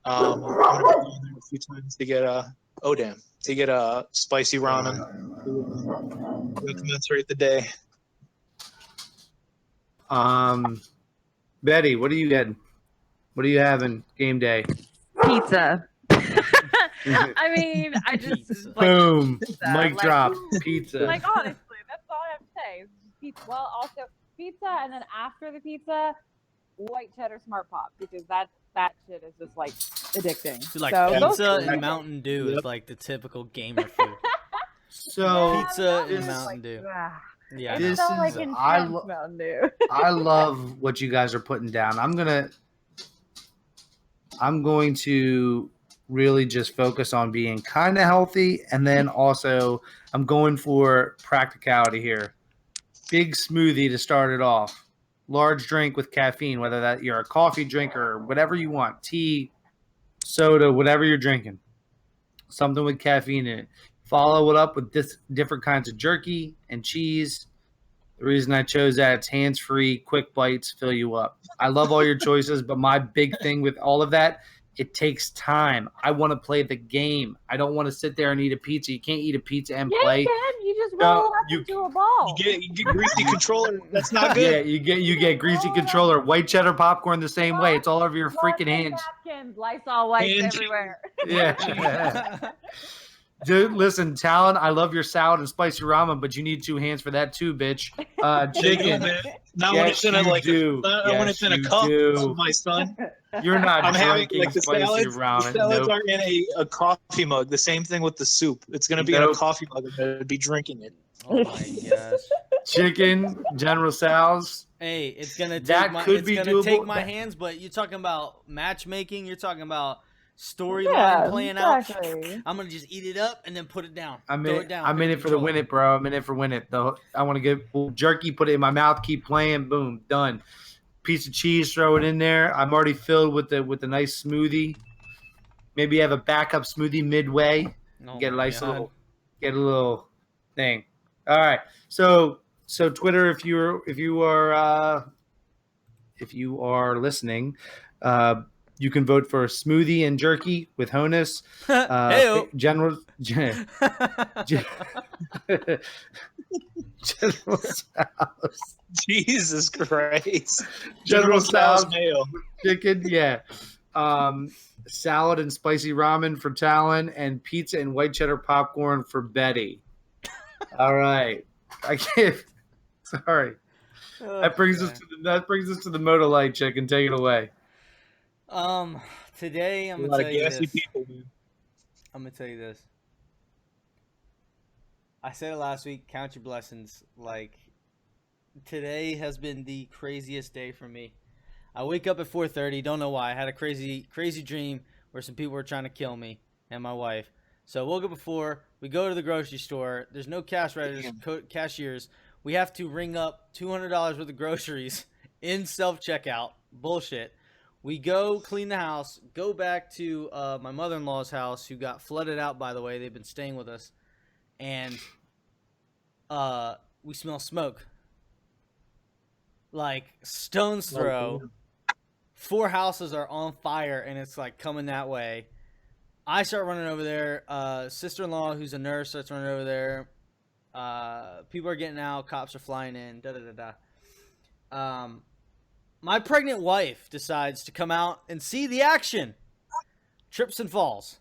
I'm gonna be going there a few times to get a spicy ramen. We'll commensurate the day. Betty, what are you getting? What are you having game day? Pizza. I mean, I just Pizza. like Boom. pizza, Mic like- drop. Pizza. Like honestly, that's all I have to say. Is pizza. Well, also pizza, and then after the pizza, white cheddar smart pop, because that shit is just like addicting. Dude, like so those pizza two- and Mountain Dew is Yep. like the typical gamer food. So Yeah, Pizza the Mountain and Dew is Mountain like, Dew. ah. Yeah, I It's know. This so like is- intense I Mountain Dew. I love what you guys are putting down. I'm going to really just focus on being kind of healthy, and then also I'm going for practicality here. Big smoothie to start it off. Large drink with caffeine, whether that you're a coffee drinker or whatever you want, tea, soda, whatever you're drinking. Something with caffeine in it. Follow it up with different kinds of jerky and cheese. The reason I chose that, it's hands-free, quick bites, fill you up. I love all your choices, but my big thing with all of that, it takes time. I want to play the game. I don't want to sit there and eat a pizza. You can't eat a pizza and Yeah, play. you can. You just No, roll it up you- into a ball. You get greasy controller. That's not Yeah, good. you get greasy controller, white cheddar popcorn the same way. It's all over your freaking hands. Napkins, Lysol wipes Hand- everywhere. Yeah. Dude, listen, Talon, I love your salad and spicy ramen, but you need 2 hands for that too, bitch. Chicken. Not when it's in a like. do. Not when Yes, it's in a you cup, do. my son. You're not I'm having drinking like the spicy salads. ramen. The salads Nope. are in a coffee mug. The same thing with the soup. It's gonna be in a Nope. coffee mug. I'm gonna be drinking it. Oh my gosh. Chicken, General Sal's. Hey, it's gonna take That my, could it's be gonna doable. take my That- hands, but you're talking about matchmaking. You're talking about storyline Yeah, playing out. exactly. I'm gonna just eat it up and then put it down. I'm Throw in, it down. I'm put in it for the win it, bro. I'm in it for win it. I want to get jerky, put it in my mouth, keep playing, boom, done. Piece of cheese, throw it in there. I'm already filled with the nice smoothie. Maybe have a backup smoothie midway. Oh Get a my nice God. little thing. All right. So Twitter, if you are listening, you can vote for smoothie and jerky with Honus. Heyo. General Sal's Jesus Christ. General Sal's mayo. chicken, yeah. Salad and spicy ramen for Talon, and pizza and white cheddar popcorn for Betty. All right, I can't. Sorry, that brings us to the Moto Light chicken. Take it away. Today I'm A gonna lot tell of you gassy this. people, man. I'm gonna tell you this. I said it last week. Count your blessings. Like, today has been the craziest day for me. I wake up at 4:30. Don't know why. I had a crazy dream where some people were trying to kill me and my wife. So I woke up before. We go to the grocery store. There's no cash registers, cashiers. We have to ring up $200 worth of groceries in self-checkout. Bullshit. We go clean the house, go back to my mother-in-law's house, who got flooded out, by the way. They've been staying with us. And we smell smoke. Like, stone's throw. 4 houses are on fire, and it's, like, coming that way. I start running over there. Sister-in-law, who's a nurse, starts running over there. People are getting out. Cops are flying in. Da-da-da-da. My pregnant wife decides to come out and see the action. Trips and falls.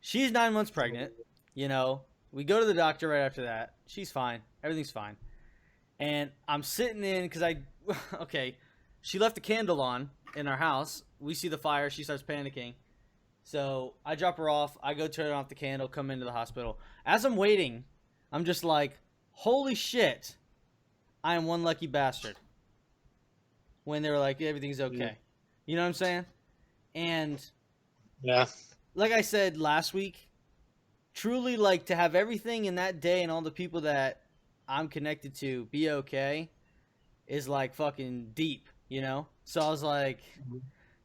She's 9 months pregnant. You know, we go to the doctor right after that. She's fine. Everything's fine. And I'm sitting in because she left the candle on in our house. We see the fire. She starts panicking. So I drop her off. I go turn off the candle, come into the hospital. As I'm waiting, I'm just like, holy shit, I am one lucky bastard. When they were like, everything's okay. Yeah. You know what I'm saying? And Yeah. like I said last week, truly, like, to have everything in that day and all the people that I'm connected to be okay is like fucking deep, you know? So I was like,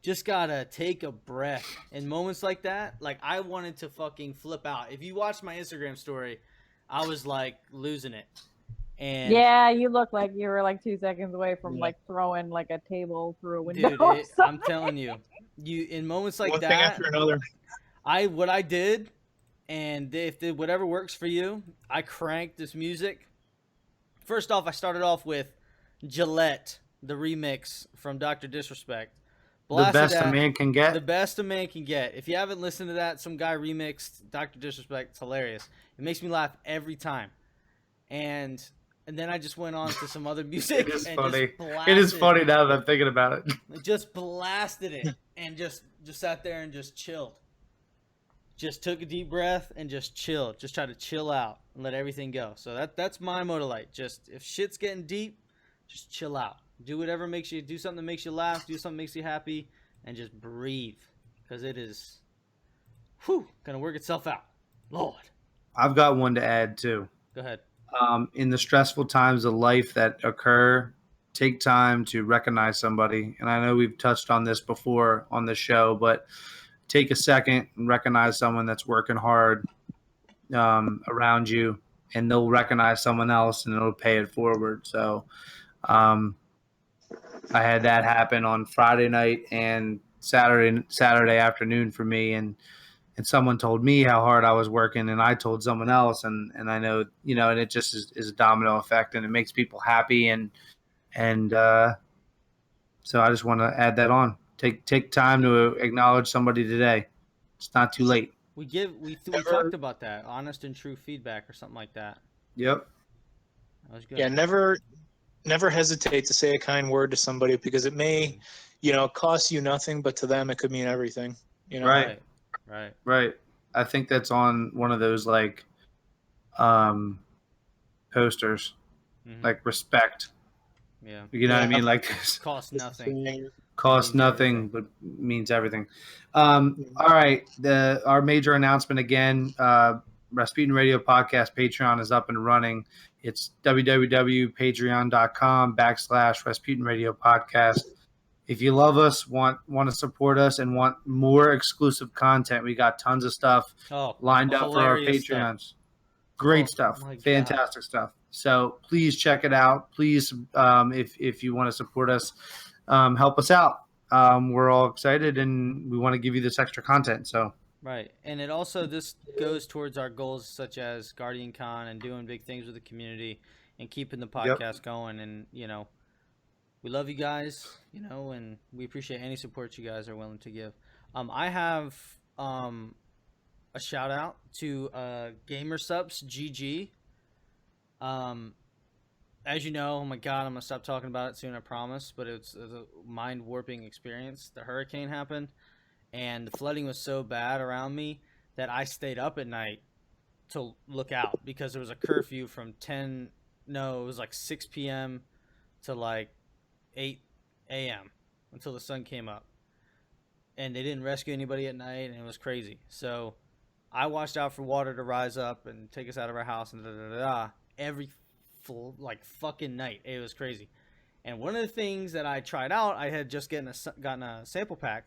just gotta take a breath. In moments like that, like, I wanted to fucking flip out. If you watched my Instagram story, I was like losing it. And Yeah, you look like you were like 2 seconds away from Yeah. like throwing like a table through a window. dude, or I'm something. telling you, in moments like One thing that, after another. what I did, and if whatever works for you, I cranked this music. First off, I started off with Gillette, the remix from Dr. Disrespect. The best a man can get. The best a man can get. If you haven't listened to that, some guy remixed Dr. Disrespect. It's hilarious. It makes me laugh every time. And then I just went on to some other music. It is and funny. Just It is funny now that I'm thinking about it. Just blasted it and just sat there and just chilled. Just took a deep breath and just chilled. Just try to chill out and let everything go. So that's my motto light. Just if shit's getting deep, just chill out. Do whatever makes you do something that makes you laugh, do something that makes you happy, and just breathe. Because it is gonna work itself out. Lord. I've got one to add too. Go ahead. In the stressful times of life that occur, take time to recognize somebody. And I know we've touched on this before on the show, but take a second and recognize someone that's working hard around you, and they'll recognize someone else and it'll pay it forward. So I had that happen on Friday night and Saturday afternoon for me, and someone told me how hard I was working, and I told someone else, and I know, and it just is a domino effect, and it makes people happy, and so I just want to add that on. Take time to acknowledge somebody today. It's not too late. We talked about that, honest and true feedback or something like that. Yep. That was good. Yeah, never hesitate to say a kind word to somebody, because it may, cost you nothing, but to them it could mean everything. Right. I think that's on one of those posters, like respect. Yeah. You know what I mean? Like this. Costs nothing. Costs nothing, but means everything. All right. Our major announcement again, Rasputin Radio Podcast Patreon is up and running. It's www.patreon.com/Rasputin Radio Podcast. If you love us, want to support us, and want more exclusive content, we got tons of stuff lined up for our Patreons. Stuff. Great stuff. Fantastic stuff. So please check it out. Please, if you want to support us, help us out. We're all excited, and we want to give you this extra content. So right, and this goes towards our goals, such as Guardian Con and doing big things with the community and keeping the podcast going. And we love you guys, and we appreciate any support you guys are willing to give. I have a shout out to GamerSups GG. As you know, oh my God, I'm gonna stop talking about it soon, I promise. But it's a mind warping experience. The hurricane happened, and the flooding was so bad around me that I stayed up at night to look out, because there was a curfew from 6 p.m. to 8 a.m. until the sun came up, and they didn't rescue anybody at night, and it was crazy. So I watched out for water to rise up and take us out of our house, and every fucking night. It was crazy. And one of the things that I tried out, I had just gotten a sample pack,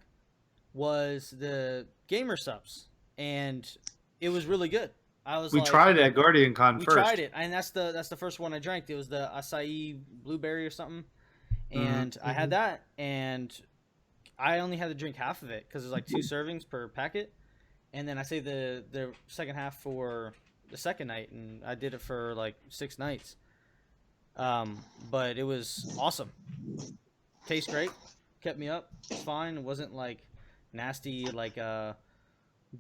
was the GamerSups, and it was really good. We tried it at Guardian Con first. We tried it, and that's the first one I drank. It was the acai blueberry or something, and I had that, and I only had to drink half of it because it was 2 servings per packet, and then I saved the second half for the second night, and I did it for 6 nights. But it was awesome. Tastes great. Kept me up. It's fine. It wasn't nasty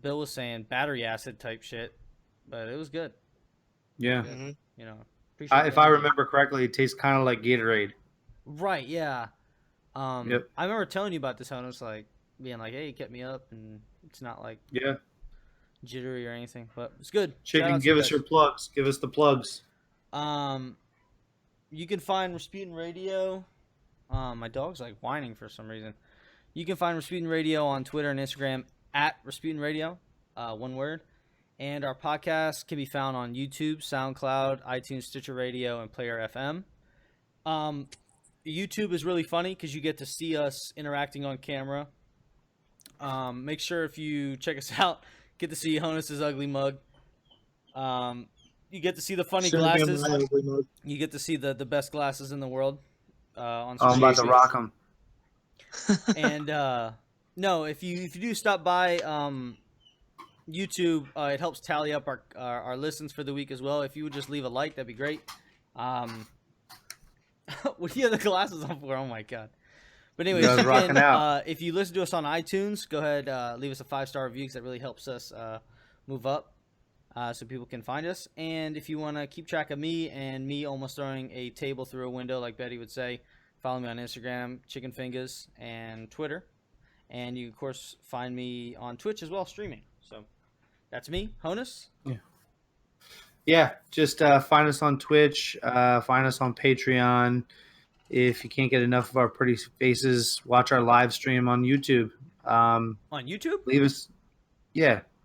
Bill was saying, battery acid type shit, but it was good. Yeah. Good. If I remember correctly, it tastes kind of like Gatorade. Right. Yeah. Yep. I remember telling you about this, and I was being hey, you kept me up, and it's not jittery or anything, but it's good. Chicken, give us your plugs. Give us the plugs. You can find Rasputin Radio. My dog's whining for some reason. You can find Rasputin Radio on Twitter and Instagram at Rasputin Radio, one word. And our podcast can be found on YouTube, SoundCloud, iTunes, Stitcher Radio, and Player FM. YouTube is really funny because you get to see us interacting on camera. Make sure if you check us out, get to see Honus's ugly mug. You get to see the funny glasses. You get to see the best glasses in the world. On I'm about to rock them. And no, if you do stop by YouTube, it helps tally up our listens for the week as well. If you would just leave a like, that'd be great. What do you have the glasses on for? Oh my God. But anyways, You guys rocking out. if you listen to us on iTunes, go ahead, leave us a 5-star review because that really helps us move up so people can find us. And if you want to keep track of me and me almost throwing a table through a window, like Betty would say, follow me on Instagram, Chicken Fingers, and Twitter. And you, of course, find me on Twitch as well, streaming. So that's me, Honus. Yeah, just find us on Twitch, find us on Patreon. If you can't get enough of our pretty faces, watch our live stream on YouTube. On YouTube? Leave us,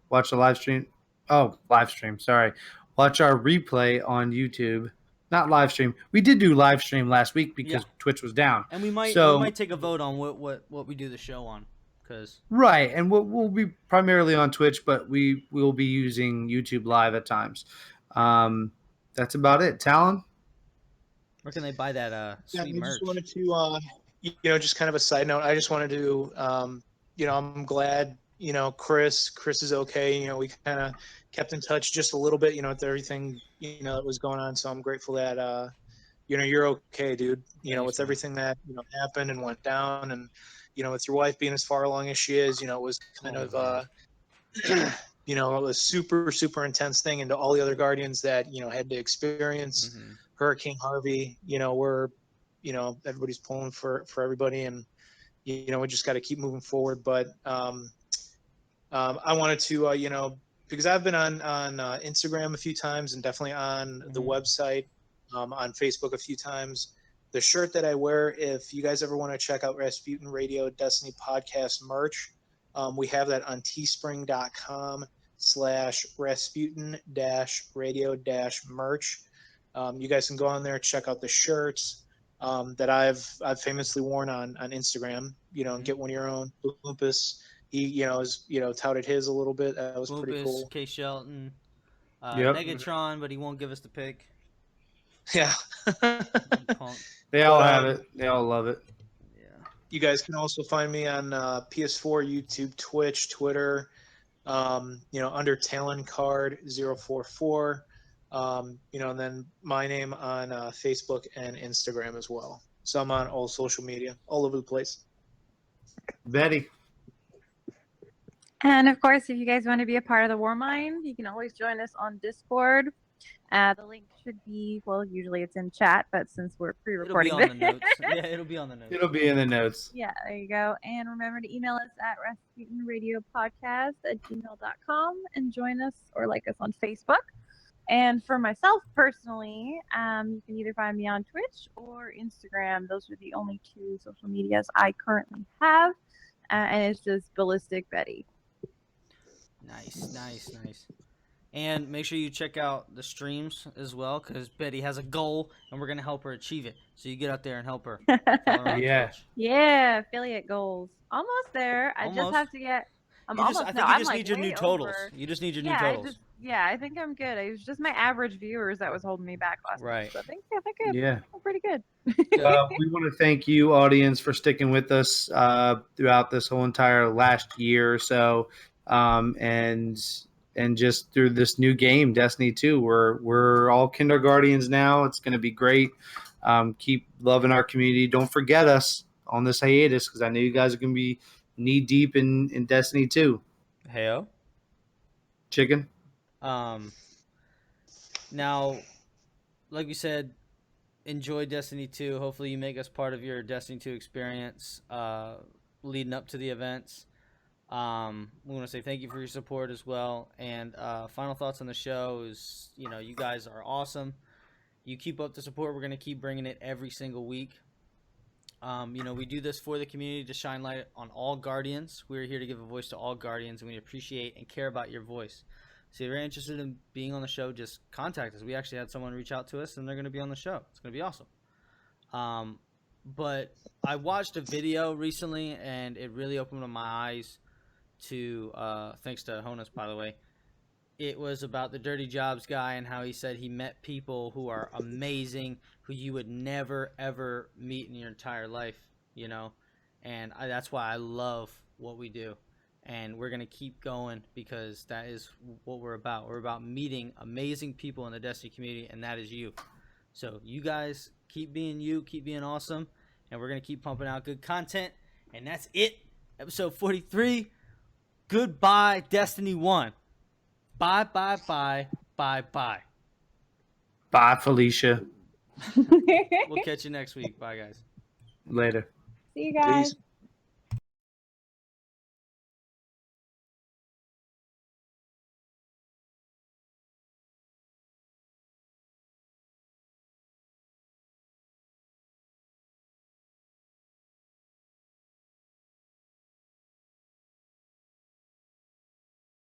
watch the live stream. Oh, live stream, sorry. Watch our replay on YouTube. Not live stream. We did do live stream last week because Twitch was down. And we might take a vote on what we do the show on. Right, and we'll be primarily on Twitch, but we will be using YouTube Live at times. That's about it. Talon? Where can they buy that sweet merch? I just wanted to, just kind of a side note. I just wanted to, I'm glad, Chris is okay. We kind of kept in touch just a little bit, with everything, that was going on. So I'm grateful that, you're okay, dude. With everything that, happened and went down, and, with your wife being as far along as she is, it was kind of, it was super, super intense thing. And to all the other Guardians that, had to experience Hurricane Harvey, we're, everybody's pulling for everybody, and, we just got to keep moving forward. But I wanted to, because I've been on Instagram a few times and definitely on the website, on Facebook a few times. The shirt that I wear, if you guys ever want to check out Rasputin Radio Destiny Podcast merch, we have that on teespring.com/Rasputin-radio-merch. You guys can go on there, check out the shirts that I've famously worn on Instagram, and get one of your own. Lupus, he, touted his a little bit. That was pretty cool. K. Shelton, Megatron, but he won't give us the pick. Yeah. They all have it. They all love it. Yeah. You guys can also find me on PS4, YouTube, Twitch, Twitter, under Talon Card 044. And then my name on Facebook and Instagram as well. So I'm on all social media, all over the place. Betty. And of course, if you guys want to be a part of the War Mind, you can always join us on Discord. The link should be, usually it's in chat, but since we're pre-recording it'll be on the notes. Yeah, it'll be on the notes. It'll be in the notes. Yeah, there you go. And remember to email us at RasputinRadioPodcast@gmail.com and join us or like us on Facebook. And for myself personally, you can either find me on Twitch or Instagram. Those are the only two social medias I currently have. And it's just Ballistic Betty. Nice. And make sure you check out the streams as well, because Betty has a goal, and we're going to help her achieve it. So you get out there and help her. Yeah, affiliate goals. Almost there. I just have to get... I think you just need your new totals. You just need your new totals. I think I'm good. It was just my average viewers that was holding me back last week. So I think I'm pretty good. We want to thank you, audience, for sticking with us throughout this whole entire last year or so. And just through this new game, Destiny 2, we're all kindergartens now. It's going to be great. Keep loving our community. Don't forget us on this hiatus, because I know you guys are going to be knee deep in Destiny 2. Heyo. Chicken. Now, like we said, enjoy Destiny 2. Hopefully you make us part of your Destiny 2 experience leading up to the events. We want to say thank you for your support as well. And final thoughts on the show is, you guys are awesome. You keep up the support. We're going to keep bringing it every single week. We do this for the community to shine light on all Guardians. We're here to give a voice to all Guardians, and we appreciate and care about your voice. So if you're interested in being on the show, just contact us. We actually had someone reach out to us, and they're going to be on the show. It's going to be awesome. But I watched a video recently, and it really opened my eyes to, thanks to Honus, by the way. It was about the Dirty Jobs guy and how he said he met people who are amazing, who you would never, ever meet in your entire life, And that's why I love what we do. And we're going to keep going, because that is what we're about. We're about meeting amazing people in the Destiny community, and that is you. So you guys keep being you, keep being awesome. and we're going to keep pumping out good content. And that's it. Episode 43. Goodbye, Destiny 1. Bye, bye, bye, bye, bye. Bye, Felicia. We'll catch you next week. Bye, guys. Later. See you guys. Peace.